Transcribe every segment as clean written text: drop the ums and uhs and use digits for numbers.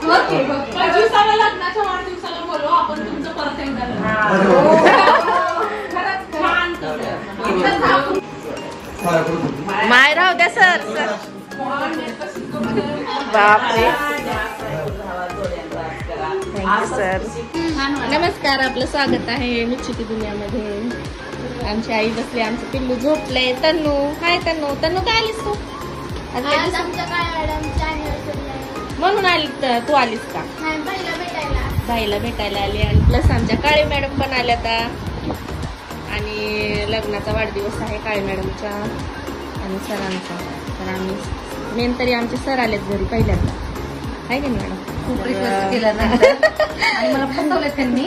25व्या लग्नाच्या वाढदिवसाला बोलू आपण तुमचं परत एकदा. माय राहू द्या सर. बापरे. Thank you sir. नमस्कार, आपलं स्वागत आहे निश्चिती दुनियामध्ये. आमची आई बसली, आमचं पिल्लू झोपलंय. तन्नू, हाय तन्नू. तन्नू काय आलीस तू? म्हणून आली तू आलीस का? बाईला भेटायला आली. आणि प्लस आमच्या काळे मॅडम पण आल्या आता. आणि लग्नाचा वाढदिवस आहे काळे मॅडमचा आणि सरांचा. तर आम्ही मेन तरी आमचे सर आलेत घरी पहिल्यांदा, आहे की मॅडम? खूप रिक्वेस्ट केलं आणि मला फसवलं त्यांनी.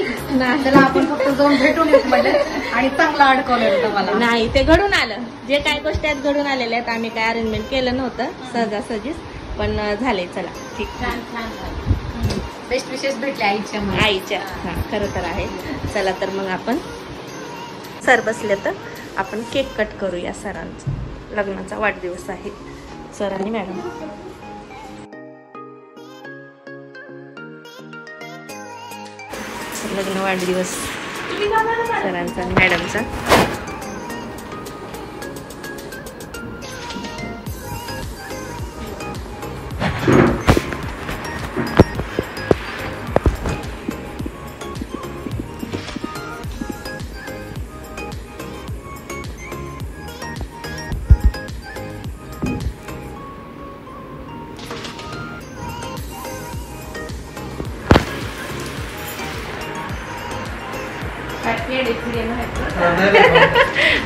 त्याला आपण फक्त जाऊन भेटून येऊ म्हटलं आणि चांगलं अडकवलं होतं मला. नाही, ते घडून आलं. जे काय गोष्टी आहेत घडून आलेल्या आहेत. आम्ही काय अरेंजमेंट केलं नव्हतं, सहजासहजीच, पण झाले. चला ठीक. छान छान बेस्ट विशेष भेटले आईच्या. हा, खरं तर आहे. चला तर मग आपण सर बसले तर आपण केक कट करूया. सरांचा लग्नाचा वाढदिवस आहे. सर आणि मॅडम. लग्न वाढदिवस सरांचा आणि मॅडमचा.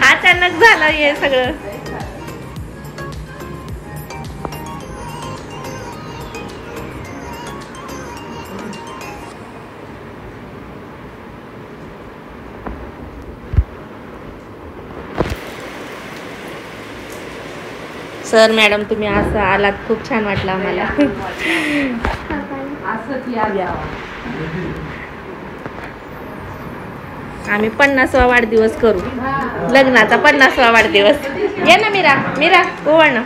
अचानक झालं हे सगळं. सर मॅडम तुम्ही असं आलात, खूप छान वाटलं आम्हाला. आम्ही 50वा वाढदिवस करू, लग्नाचा 50वा वाढदिवस. ये ना मीरा, मीरा ओवळ ना.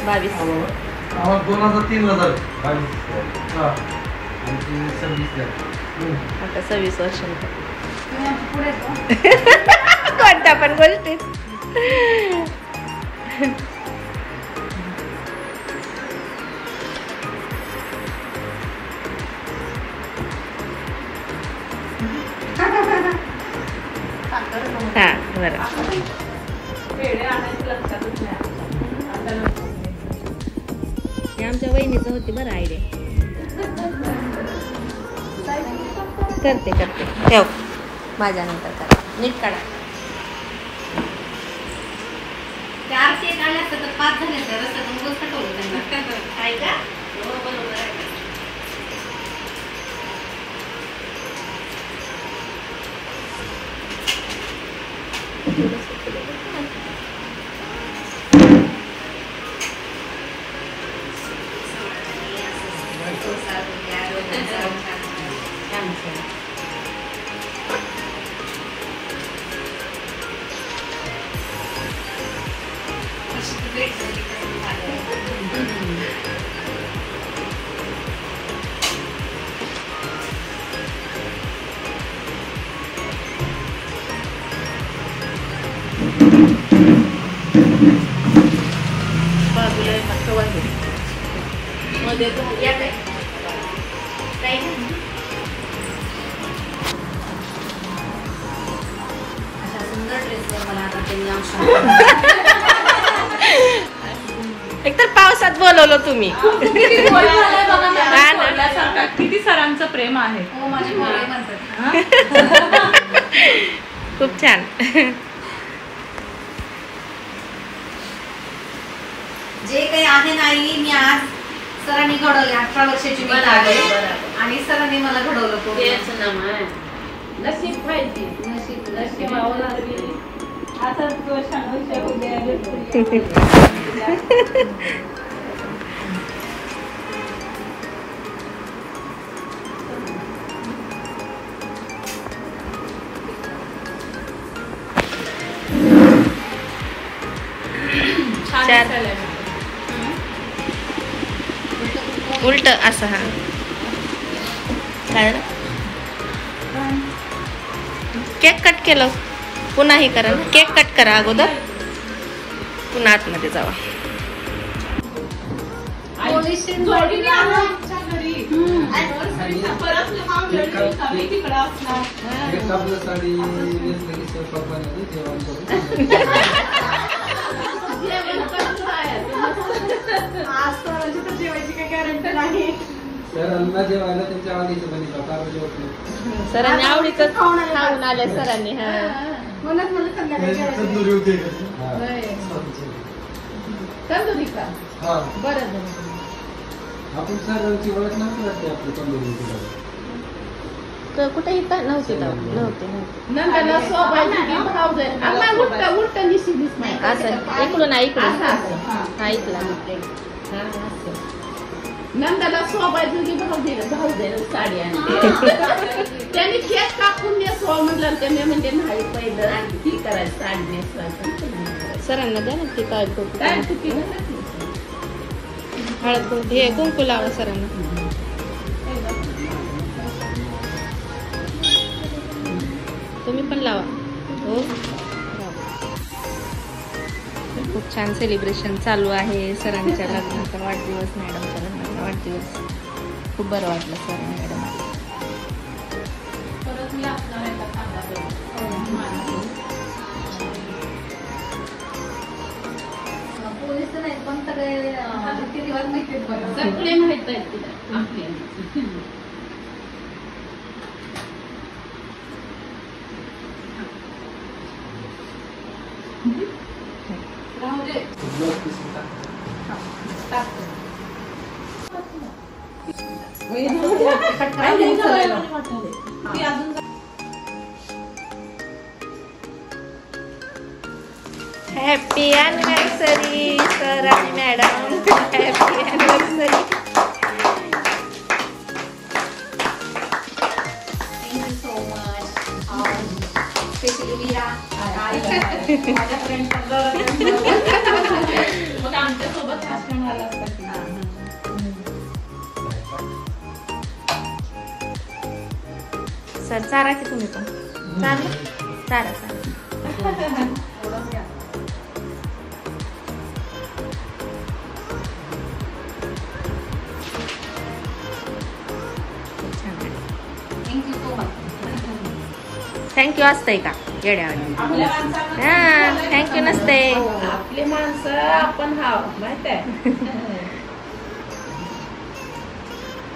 बावीस. 2003 आता 26 वर्ष. कोणत्या पण गोष्टीत. हा बरं. आमच्या वहिनीचं होती बरं आयडिया. करते ठेव, माझ्यानंतर करा. नीट काढा. 4 केक आले असते तर 5 झाले असते. रस्त्यातून गोष्ट कटवलं त्यांना. काय का? हो बरोबर आहे. मध्ये या काय एकतर पावसात बोलवलं तुम्ही. किती सरांचं प्रेम आहे. खूप छान. जे काही आहे नाही मी आज सरांनी घडवले. 18 वर्षाची मी आहे आणि सरांनी मला घडवलं. नशीब पाहिजे. नशीब आता उलट असं हा काय झालं? केक कट केलं पुन्हा हे करा ना केक कट करा अगोदर पुन्हा आतमध्ये जावा जोडीने आला आमच्या घरी. Anniversary परत हा वेळ आम्ही तिकडं असणार. एक आपलं साडी नेसलं की स्वयंपाक बनवली, जेवण करू. जेवण पण खायचं. आज तर जेवायची काही गॅरंटी नाही. तर अन्न जेवायला त्यांच्या आवडीचं बनिता कारण जेवत नाही. सरांनी आवडीचं खाऊन आले सरांनी हा म्हणूनच मला संध्याकाळी जेवायचं. तंदुरी होते का? होय. तंदुरी का? हा. बरं आपण सरांची ओळख नव्हती वाटते आपली तंदुरी होती. कुठे इथं नव्हती नव्हती नंतर सोबायची भाव जाईल. आम्हाला उलट निशिनीच नाही. असं इकडून ना इकडून असं, असं. हा. हा इकडून नंदाला सोबायचं की भाव दिलं साडी आणि त्यांनी केक कापून नेसवा म्हटलं त्यांनी म्हणजे नाही पहिलं ती करायची साडी नेसवायचं सरांना द्या ना ती काय टोपी काय चुकी झाली? हळद हे कुंकू लावा सरांना तुम्ही पण लावा हो खूप छान सेलिब्रेशन चालू आहे सरांच्या लग्नाचा वाढदिवस मॅडमच्या लग्नाचा वाढदिवस खूप बरं वाटलं सर मॅडम परत मी असणार आहे का सांगा बरं. पोलीस नाही पण सगळे रीतिरिवाज माहिती बघा सगळे माहित आहेत तिला आपल्याला. राहू दे. ब्लाऊज पीस होता. हॅपी अॅनिव्हर्सरी सर आणि madam happy anniversary thank you so much specially Meera माझ्या फ्रेंड मग आमच्या सोबत भाषण आला असता. सर चारा की तुम्ही पण चारा चारा चारा थँक्यू सो मच थँक्यू असतंय का येड्यावानी आपल्या माणसाला हा थँक्यू नसते आपली माणसं आपण हाव माहित आहे.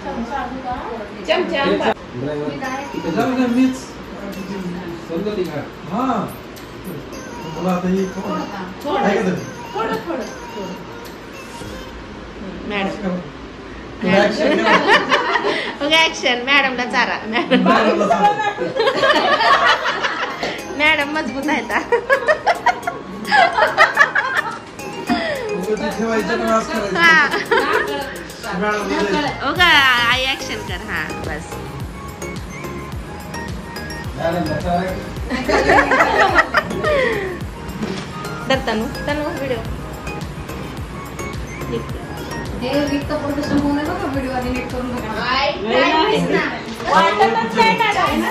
चमचा ड्रायव्हर तिथे जाऊ ना मीच समजा ती घाट. हा मला आता ही थोडं काय का थोडं थोडं मॅडम ऍक्शन मग ऍक्शन मॅडमला चारा मॅडम मॅडम मजबूत आहेत ठेवायचं का आज हा करायचं हो का आई ऍक्शन कर हा बस तर तनू व्हिडिओ हे रिक्त प्रदर्शन होऊ नये बघा व्हिडिओ आधी नीट करून बघा वाटतच नाही मॅडम.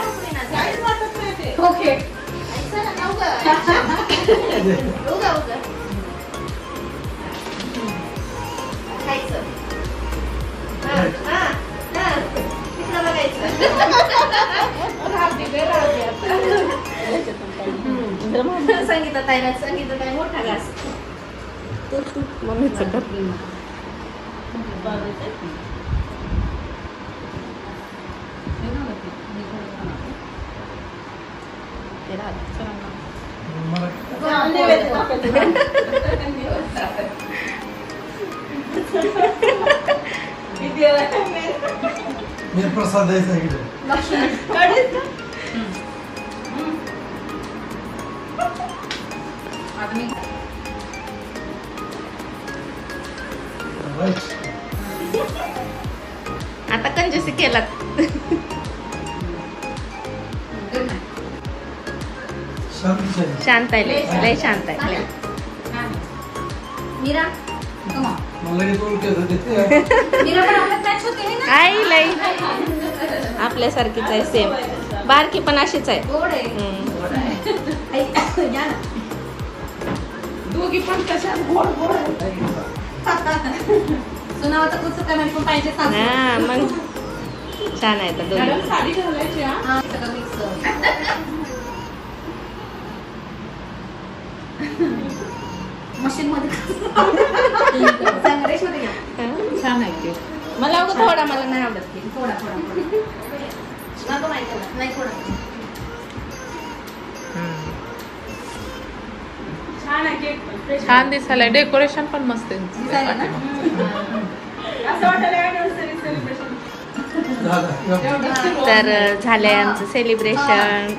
काहीच वाटत नाही ते. ओके संगीता ताईला संगीता ताई मोठा घास मम्मीचं डब ते राहतं. मी प्रसाद द्यायचा इकडे आता कंजूसी केला शांत आहे लय शांत आहे मीरा कमा मला लगेच ओळखीचं दिसते. तिला पण आपल्यात match होते हे ना? आई लई आपल्यासारखीच आहे सेम. बारकी पण अशीच आहे. गोड आहे. आई, या ना. दोघी पण कशा गोड गोड आहेत. सुनावं तर कुठचं काय माहिती पण पाहिजे सासू. हा मग छान आहे तर मॅडम दोघी. साडी घालायची हा. हा, सगळं mix. मशीन मध्ये सांग, रेशमध्ये घ्या. छान आहे ते. मला अगं थोडा मला नाही आवडत की. थोडा नको नाही थोडा. नाही थोडा. छान आहे केक पण. Fresh छान दिसायला डेकोरेशन पण मस्त आहे. दिसायला ना? असं वाटायला anniversary celebration. तर झालंय आमचं सेलिब्रेशन.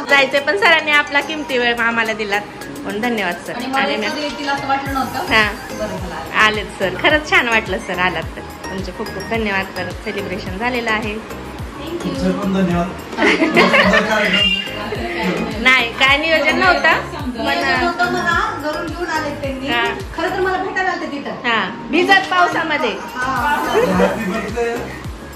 जायचंय पण सरांनी आपला किमती वेळ आम्हाला दिला म्हणून धन्यवाद सर. आणि मला एकदा येतील असं वाटलं नव्हतं. हा बरं झालं. आलेत सर. खरंच छान वाटलं सर आलात तर. तुमचे खूप खूप धन्यवाद. तर सेलिब्रेशन झालेलं आहे. तुमचे पण धन्यवाद. सुंदर कार्यक्रम. नाही काय नियोजन नव्हतं नियोजन पण होतं म्हणा, घरून घेऊन आले त्यांनी. हा. खरं तर मला भेटायला आलते तिथं. हा भिजत पावसामध्ये हॅपी बर्थडे.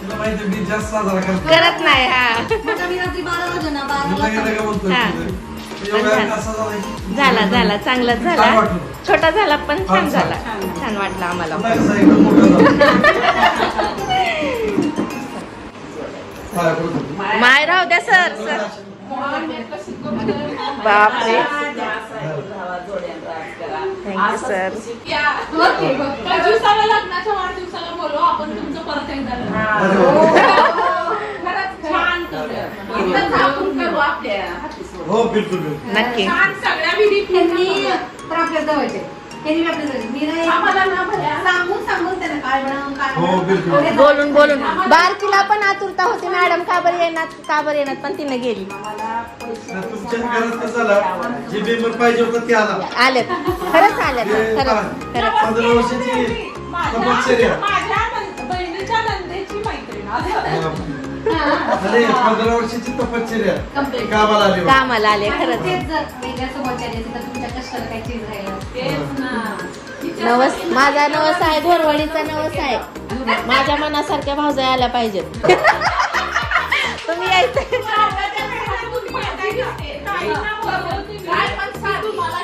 तुला माहिती मी जास्त साजरा करतो. करत नाही. हा मग आम्ही रात्री 12 वाजता ना, 12 मी लगे लगे बोलतोय हा. तुझं. एवढा कसा झाला की- झाला चांगलाच छान झाला. वाटलं. छोटा झाला पण छान छान. झाला. छान वाटलं आम्हाला. पुन्हा कसा एकदम मोठा झाला. काय करतो? माय राहू द्या सर. सर बापरे थँक्यू सर. दिवसाला लग्नाच्या वाढदिवसाला बोलू आपण तुमचं परत एकदा. खरंच छान करूया. एकदम झाकून करू आपल्या हातीसोबत. हो बिलकुल बिलकुल. नक्की. छान सगळ्या विधी त्यांनी तर आपल्याला जवळचे. त्यांनी आपल्या जवळचे. मी नाही आम्हाला ना भया सांगून त्यांना काय बनवून काय हो, बिलकुल. बोलून बारकीला पण आतुरता होती मॅडम का बरं येणार पण तिने गेली. तुमच्या घरात कसं झालं जे मेंबर पाहिजे होतं ते आला. आलेत खरंच आलेत खरंच. 15 वर्षाची तपश्चर्या. माझ्या बहिणीच्या नंदेची मैत्रीण आणि 15 वर्षाची तपश्चर्या Complete. कामाला आली बा. कामाला आले खरंच. तेच जर वेगळ्या समोरच्या आले तर तुमच्या कष्टाला काही चेंज राहिलं. तेच ना. नवस माझा नवस आहे. घोरवडीचा नवस आहे. माझ्या मनासारख्या भावजा आल्या पाहिजेत. तुम्ही यायचं. काय पण सांग तुम्हाला